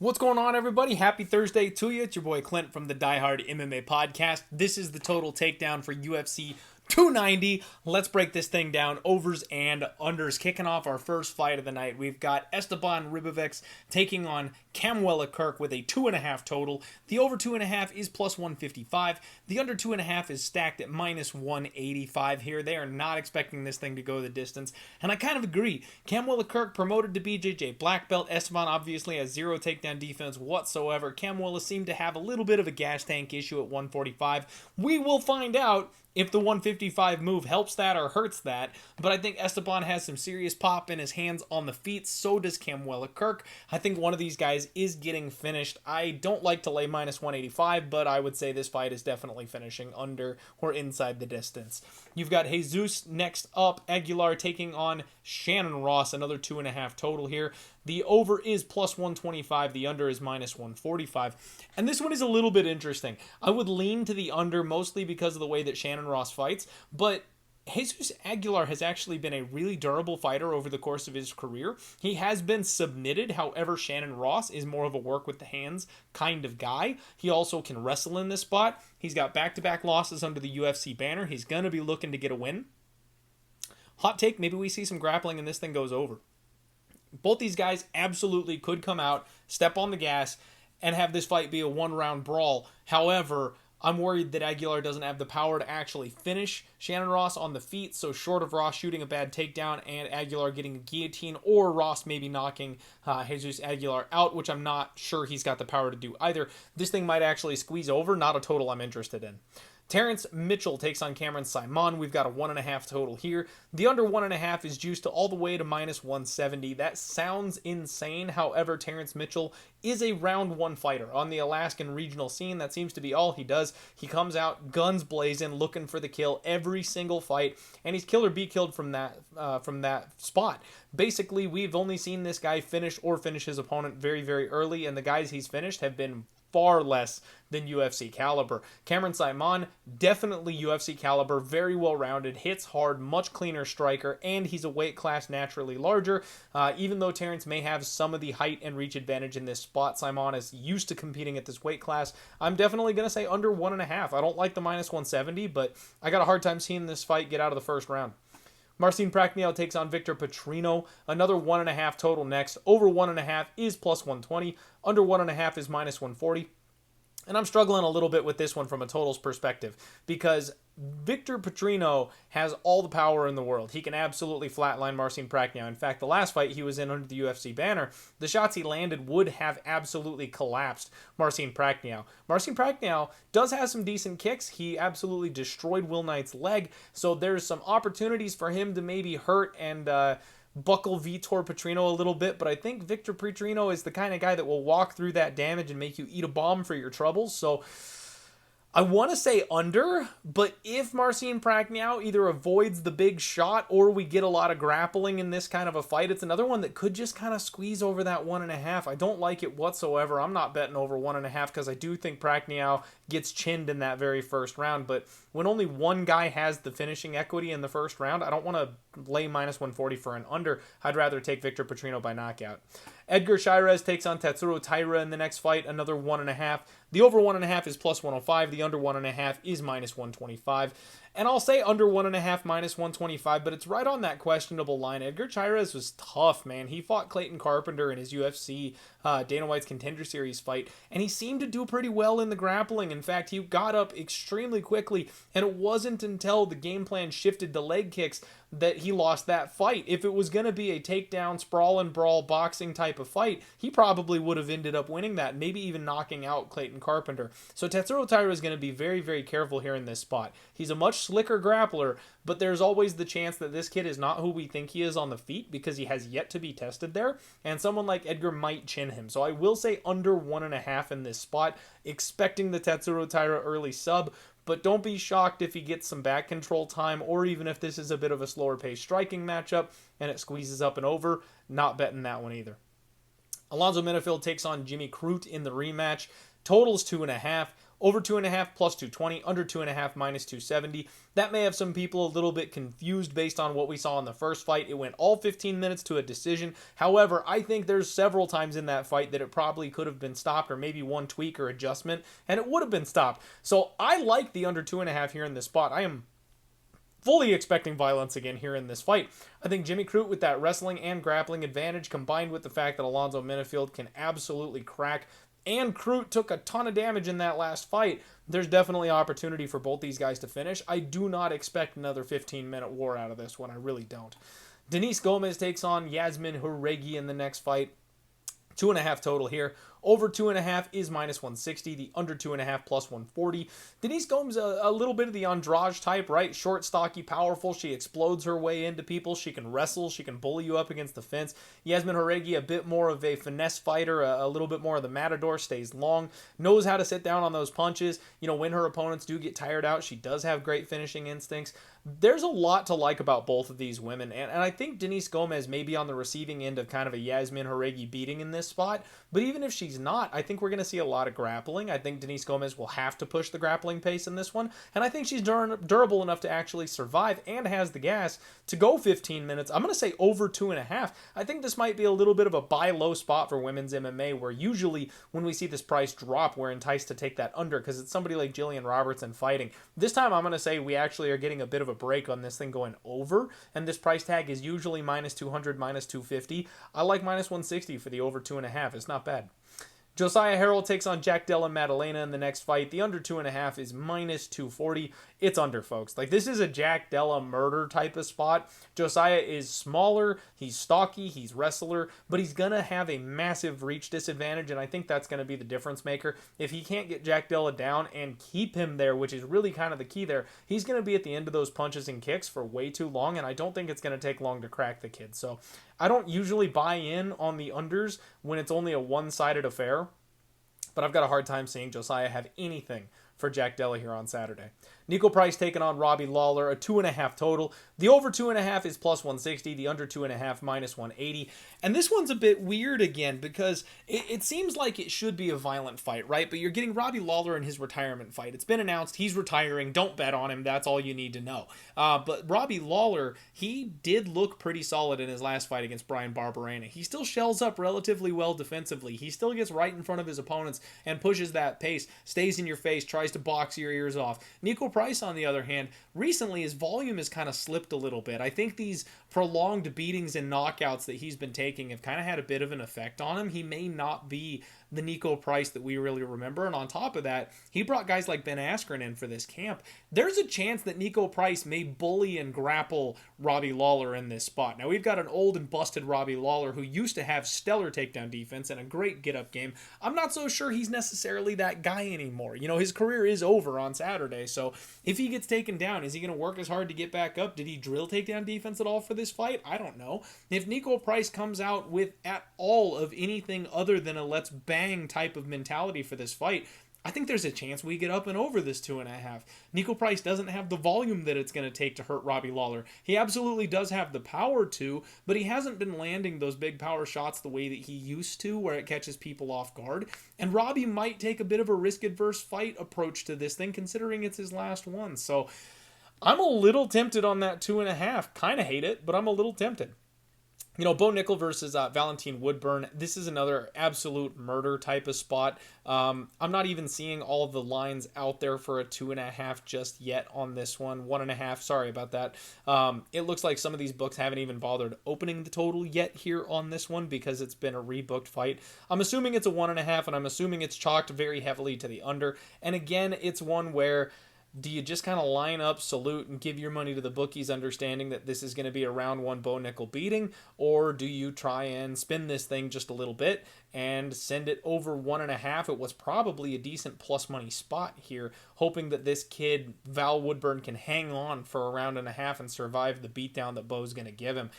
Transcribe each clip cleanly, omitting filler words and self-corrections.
What's going on, everybody? Happy Thursday to you. It's your boy Clint from the Die Hard MMA podcast. This is the total takedown for UFC 290. Let's break this thing down. Overs and unders. Kicking off our first fight of the night, we've got Esteban Ribovics taking on Whittaker with a 2.5 total. The over 2.5 is plus 155. The under 2.5 is stacked at minus 185 here. They are not expecting this thing to go the distance, and I kind of agree. Whittaker promoted to BJJ black belt. Esteban obviously has zero takedown defense whatsoever. Willa seemed to have a little bit of a gas tank issue at 145. We will find out if the 155 move helps that or hurts that, but I think Esteban has some serious pop in his hands on the feet. So does Whittaker. I think one of these guys is getting finished. I don't like to lay minus 185, but I would say this fight is definitely finishing under or inside the distance. You've got Jesus next up. Aguilar taking on Shannon Ross, another 2.5 total here. The over is plus 125. The under is minus 145. And this one is a little bit interesting. I would lean to the under mostly because of the way that Shannon Ross fights, but Jesus Aguilar has actually been a really durable fighter over the course of his career. He has been submitted. However, Shannon Ross is more of a work with the hands kind of guy. He also can wrestle in this spot. He's got back-to-back losses under the UFC banner. He's going to be looking to get a win. Hot take, maybe we see some grappling and this thing goes over. Both these guys absolutely could come out, step on the gas, and have this fight be a one-round brawl. However, I'm worried that Aguilar doesn't have the power to actually finish Shannon Ross on the feet, so short of Ross shooting a bad takedown and Aguilar getting a guillotine, or Ross maybe knocking Jesus Aguilar out, which I'm not sure he's got the power to do either, this thing might actually squeeze over. Not a total I'm interested in. Terrence Mitchell takes on Cameron Simon. We've got a 1.5 total here. The under 1.5 is juiced to all the way to minus 170. That sounds insane. However, Terrence Mitchell is a round one fighter on the Alaskan regional scene. That seems to be all he does. He comes out guns blazing, looking for the kill every single fight, and he's kill or be killed from that spot. Basically, we've only seen this guy finish his opponent very, very early, and the guys he's finished have been far less than UFC caliber. Cameron Simon, definitely UFC caliber, very well-rounded, hits hard, much cleaner striker, and he's a weight class naturally larger. Even though Terrence may have some of the height and reach advantage in this spot, Simon is used to competing at this weight class. I'm definitely going to say under 1.5. I don't like the minus 170, but I got a hard time seeing this fight get out of the first round. Marcin Prachnio takes on Victor Petrino. Another 1.5 total next. Over 1.5 is plus 120. Under 1.5 is minus 140. And I'm struggling a little bit with this one from a totals perspective because Victor Petrino has all the power in the world. He can absolutely flatline Marcin Prachnio. In fact, the last fight he was in under the UFC banner, the shots he landed would have absolutely collapsed Marcin Prachnio. Marcin Prachnio does have some decent kicks. He absolutely destroyed Will Knight's leg, so there's some opportunities for him to maybe hurt and buckle Vitor Petrino a little bit, but I think Victor Petrino is the kind of guy that will walk through that damage and make you eat a bomb for your troubles. So I want to say under, but if Marcin Prachnio either avoids the big shot or we get a lot of grappling in this kind of a fight, it's another one that could just kind of squeeze over that 1.5. I don't like it whatsoever. I'm not betting over 1.5 because I do think Prachnio gets chinned in that very first round, but when only one guy has the finishing equity in the first round, I don't want to lay minus 140 for an under. I'd rather take Victor Petrino by knockout. Edgar Chairez takes on Tatsuro Taira in the next fight, another 1.5. The over 1.5 is plus 105. The under 1.5 is minus 125. And I'll say under 1.5 minus 125, but it's right on that questionable line. Edgar Chairez was tough, man. He fought Clayton Carpenter in his UFC Dana White's Contender Series fight, and he seemed to do pretty well in the grappling. In fact, he got up extremely quickly, and it wasn't until the game plan shifted to leg kicks that he lost that fight. If it was going to be a takedown, sprawl and brawl boxing type of fight, he probably would have ended up winning that, maybe even knocking out Clayton Carpenter. So Tatsuro Taira is going to be very, very careful here in this spot. He's a much slicker grappler, but there's always the chance that this kid is not who we think he is on the feet because he has yet to be tested there, and someone like Edgar might chin him. So I will say under 1.5 in this spot, expecting the Tatsuro Taira early sub, but don't be shocked if he gets some back control time, or even if this is a bit of a slower paced striking matchup and it squeezes up and over. Not betting that one either. Alonzo Menifield takes on Jimmy Crute in the rematch. Totals 2.5. Over 2.5 plus 220, under 2.5 minus 270. That may have some people a little bit confused based on what we saw in the first fight. It went all 15 minutes to a decision. However, I think there's several times in that fight that it probably could have been stopped, or maybe one tweak or adjustment, and it would have been stopped. So I like the under 2.5 here in this spot. I am fully expecting violence again here in this fight. I think Jimmy Crute, with that wrestling and grappling advantage, combined with the fact that Alonzo Menifield can absolutely crack, and Crute took a ton of damage in that last fight, there's definitely opportunity for both these guys to finish. I do not expect another 15-minute war out of this one. I really don't. Denise Gomes takes on Yasmin Jauregui in the next fight. 2.5 total here. Over 2.5 is minus 160. The under 2.5 plus 140. Denise Gomes, a little bit of the Andrade type, right? Short, stocky, powerful. She explodes her way into people. She can wrestle. She can bully you up against the fence. Yasmin Jauregui, a bit more of a finesse fighter, a little bit more of the matador, stays long, knows how to sit down on those punches. You know, when her opponents do get tired out, she does have great finishing instincts. There's a lot to like about both of these women, and I think Denise Gomes may be on the receiving end of kind of a Yasmin Jauregui beating in this spot, but even if she's not, I think we're going to see a lot of grappling. I think Denise Gomes will have to push the grappling pace in this one, and I think she's durable enough to actually survive and has the gas to go 15 minutes. I'm going to say over 2.5. I think this might be a little bit of a buy low spot for women's MMA, where usually when we see this price drop, we're enticed to take that under because it's somebody like Jillian Robertson fighting. This time I'm going to say we actually are getting a bit of a break on this thing going over, and this price tag is usually minus 200, minus 250. I like minus 160 for the over 2.5. It's not bad. Josiah Harrell takes on Jack Della Maddalena in the next fight. The under 2.5 is minus 240. It's under, folks. Like, this is a Jack Della murder type of spot. Josiah is smaller, he's stocky, he's wrestler, but he's going to have a massive reach disadvantage, and I think that's going to be the difference maker. If he can't get Jack Della down and keep him there, which is really kind of the key there, he's going to be at the end of those punches and kicks for way too long, and I don't think it's going to take long to crack the kid. So I don't usually buy in on the unders when it's only a one-sided affair, but I've got a hard time seeing Josiah have anything for Jack Della here on Saturday. Niko Price taking on Robbie Lawler, a 2.5 total. The over 2.5 is plus 160, the under 2.5 minus 180. And this one's a bit weird again because it seems like it should be a violent fight, right? But you're getting Robbie Lawler in his retirement fight. It's been announced he's retiring. Don't bet on him. That's all you need to know. But Robbie Lawler, he did look pretty solid in his last fight against Brian Barberena. He still shells up relatively well defensively. He still gets right in front of his opponents and pushes that pace, stays in your face, tries to box your ears off. Niko Price, on the other hand, recently his volume has kind of slipped a little bit. I think these prolonged beatings and knockouts that he's been taking have kind of had a bit of an effect on him. He may not be the Niko Price that we really remember. And on top of that, he brought guys like Ben Askren in for this camp. There's a chance that Niko Price may bully and grapple Robbie Lawler in this spot. Now, we've got an old and busted Robbie Lawler who used to have stellar takedown defense and a great get-up game. I'm not so sure he's necessarily that guy anymore. You know, his career is over on Saturday, so if he gets taken down, is he going to work as hard to get back up? Did he drill takedown defense at all for this fight? I don't know. If Niko Price comes out with at all of anything other than a let's bang type of mentality for this fight, I think there's a chance we get up and over this 2.5. Niko Price doesn't have the volume that it's going to take to hurt Robbie Lawler. He absolutely does have the power to, but he hasn't been landing those big power shots the way that he used to, where it catches people off guard. And Robbie might take a bit of a risk-adverse fight approach to this thing, considering it's his last one. So I'm a little tempted on that 2.5. Kind of hate it, but I'm a little tempted. You know, Bo Nickal versus Valentin Woodburn. This is another absolute murder type of spot. I'm not even seeing all of the lines out there for a 2.5 just yet on this one. 1.5, sorry about that. It looks like some of these books haven't even bothered opening the total yet here on this one because it's been a rebooked fight. I'm assuming it's a 1.5, and I'm assuming it's chalked very heavily to the under. And again, it's one where do you just kind of line up, salute, and give your money to the bookies, understanding that this is going to be a round one Bo Nickal beating? Or do you try and spin this thing just a little bit and send it over 1.5? It was probably a decent plus money spot here, hoping that this kid, Val Woodburn, can hang on for a round and a half and survive the beatdown that Bo's going to give him.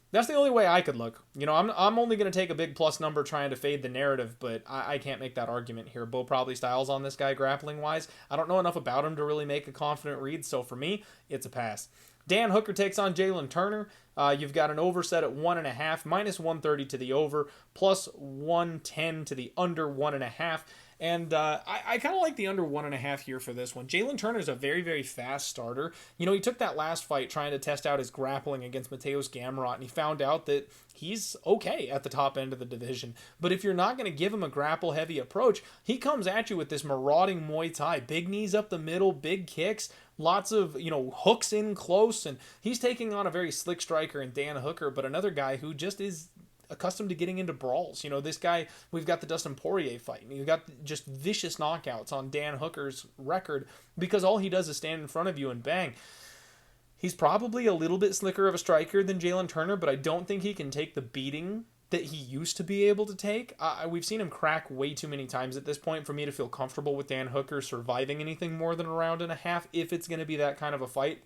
That's the only way I could look. You know, I'm only going to take a big plus number trying to fade the narrative, but I can't make that argument here. Bo probably styles on this guy grappling-wise. I don't know enough about him to really make a confident read, so for me, it's a pass. Dan Hooker takes on Jalin Turner. You've got an over set at 1.5, minus 130 to the over, plus 110 to the under 1.5. And I kind of like the under 1.5 here for this one. Jalin Turner's a very, very fast starter. You know, he took that last fight trying to test out his grappling against Mateusz Gamrot, and he found out that he's okay at the top end of the division. But if you're not going to give him a grapple-heavy approach, he comes at you with this marauding Muay Thai. Big knees up the middle, big kicks, lots of, hooks in close, and he's taking on a very slick striker in Dan Hooker, but another guy who just is accustomed to getting into brawls. This guy, we've got the Dustin Poirier fight, and you've got just vicious knockouts on Dan Hooker's record because all he does is stand in front of you and bang. He's probably a little bit slicker of a striker than Jalin Turner, but I don't think he can take the beating that he used to be able to take. We've seen him crack way too many times at this point for me to feel comfortable with Dan Hooker surviving anything more than a round and a half if it's going to be that kind of a fight.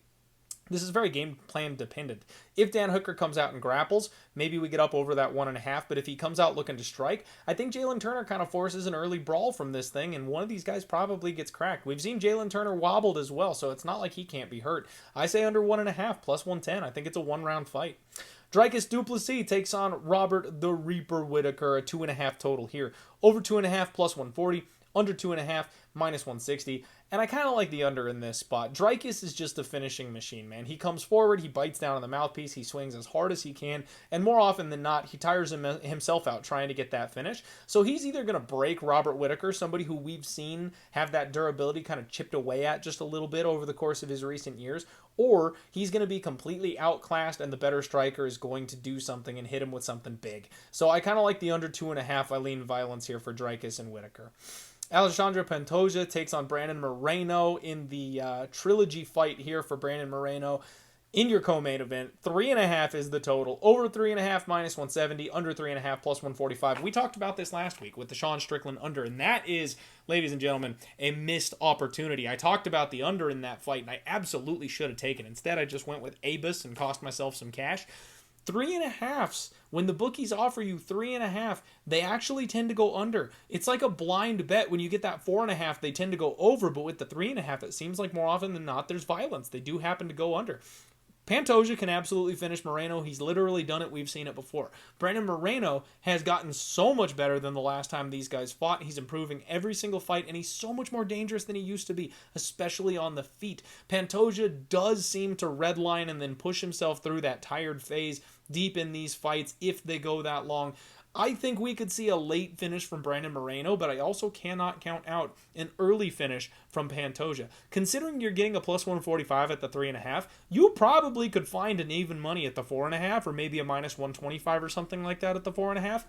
This is very game plan dependent. If Dan Hooker comes out and grapples, maybe we get up over that 1.5, but if he comes out looking to strike, I think Jalin Turner kind of forces an early brawl from this thing, and one of these guys probably gets cracked. We've seen Jalin Turner wobbled as well, so it's not like he can't be hurt. I say under 1.5, plus 110. I think it's a one-round fight. Dricus du Plessis takes on Robert the Reaper Whittaker, a 2.5 total here. Over 2.5, plus 140. Under 2.5, minus 160. And I kind of like the under in this spot. Dricus is just a finishing machine, man. He comes forward, he bites down on the mouthpiece, he swings as hard as he can, and more often than not, he tires himself out trying to get that finish. So he's either going to break Robert Whittaker, somebody who we've seen have that durability kind of chipped away at just a little bit over the course of his recent years, or he's going to be completely outclassed and the better striker is going to do something and hit him with something big. So I kind of like the under 2.5. I lean violence here for Dricus and Whittaker. Alexandre Pantoja takes on Brandon Moreno in the trilogy fight here for Brandon Moreno in your co-main event. 3.5 is the total. Over 3.5, minus 170. Under 3.5, plus 145. We talked about this last week with the Sean Strickland under, and that is, ladies and gentlemen, a missed opportunity. I talked about the under in that fight, and I absolutely should have taken it. Instead, I just went with Abus and cost myself some cash. 3.5s, when the bookies offer you 3.5, they actually tend to go under. It's like a blind bet. When you get that 4.5, they tend to go over, but with the 3.5, it seems like more often than not, there's violence. They do happen to go under. Pantoja can absolutely finish Moreno. He's literally done it. We've seen it before. Brandon Moreno has gotten so much better than the last time these guys fought. He's improving every single fight, and he's so much more dangerous than he used to be, especially on the feet. Pantoja does seem to redline and then push himself through that tired phase deep in these fights if they go that long. I think we could see a late finish from Brandon Moreno, but I also cannot count out an early finish from Pantoja. Considering you're getting a plus 145 at the 3.5, you probably could find an even money at the 4.5 or maybe a minus 125 or something like that at the 4.5.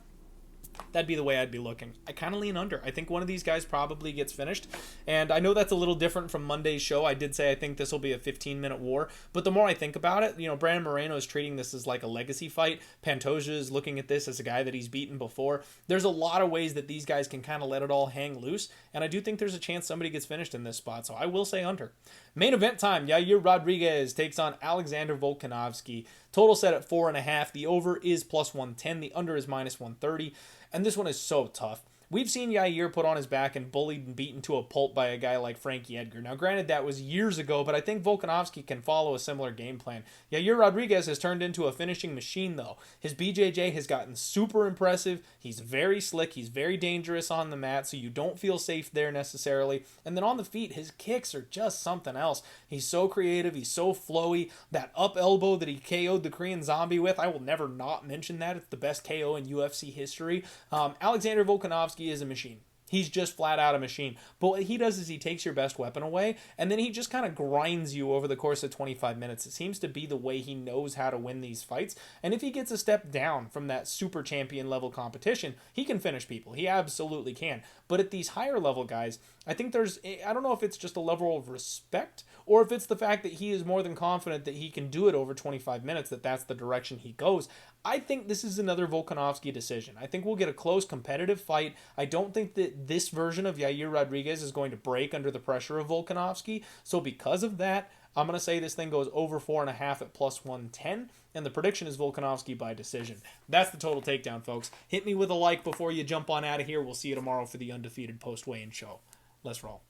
That'd be the way I'd be looking. I kind of lean under. I think one of these guys probably gets finished. And I know that's a little different from Monday's show. I did say I think this will be a 15-minute war. But the more I think about it, Brandon Moreno is treating this as like a legacy fight. Pantoja is looking at this as a guy that he's beaten before. There's a lot of ways that these guys can kind of let it all hang loose. And I do think there's a chance somebody gets finished in this spot. So I will say under. Main event time. Yair Rodríguez takes on Alexandre Volkanovski. Total set at 4.5. The over is plus 110. The under is minus 130. And this one is so tough. We've seen Yair put on his back and bullied and beaten to a pulp by a guy like Frankie Edgar. Now, granted, that was years ago, but I think Volkanovski can follow a similar game plan. Yair Rodríguez has turned into a finishing machine, though. His BJJ has gotten super impressive. He's very slick. He's very dangerous on the mat, so you don't feel safe there necessarily. And then on the feet, his kicks are just something else. He's so creative. He's so flowy. That up elbow that he KO'd the Korean Zombie with, I will never not mention that. It's the best KO in UFC history. Alexandre Volkanovski is a machine. He's just flat out a machine. But what he does is he takes your best weapon away, and then he just kind of grinds you over the course of 25 minutes. It seems to be the way he knows how to win these fights. And if he gets a step down from that super champion level competition, he can finish people. He absolutely can. But at these higher level guys, I think I don't know if it's just a level of respect or if it's the fact that he is more than confident that he can do it over 25 minutes, that's the direction he goes. I think this is another Volkanovski decision. I think we'll get a close competitive fight. I don't think that this version of Yair Rodríguez is going to break under the pressure of Volkanovski. So because of that, I'm going to say this thing goes over 4.5 at plus 110. And the prediction is Volkanovski by decision. That's the total takedown, folks. Hit me with a like before you jump on out of here. We'll see you tomorrow for the undefeated post-weigh-in show. Let's roll.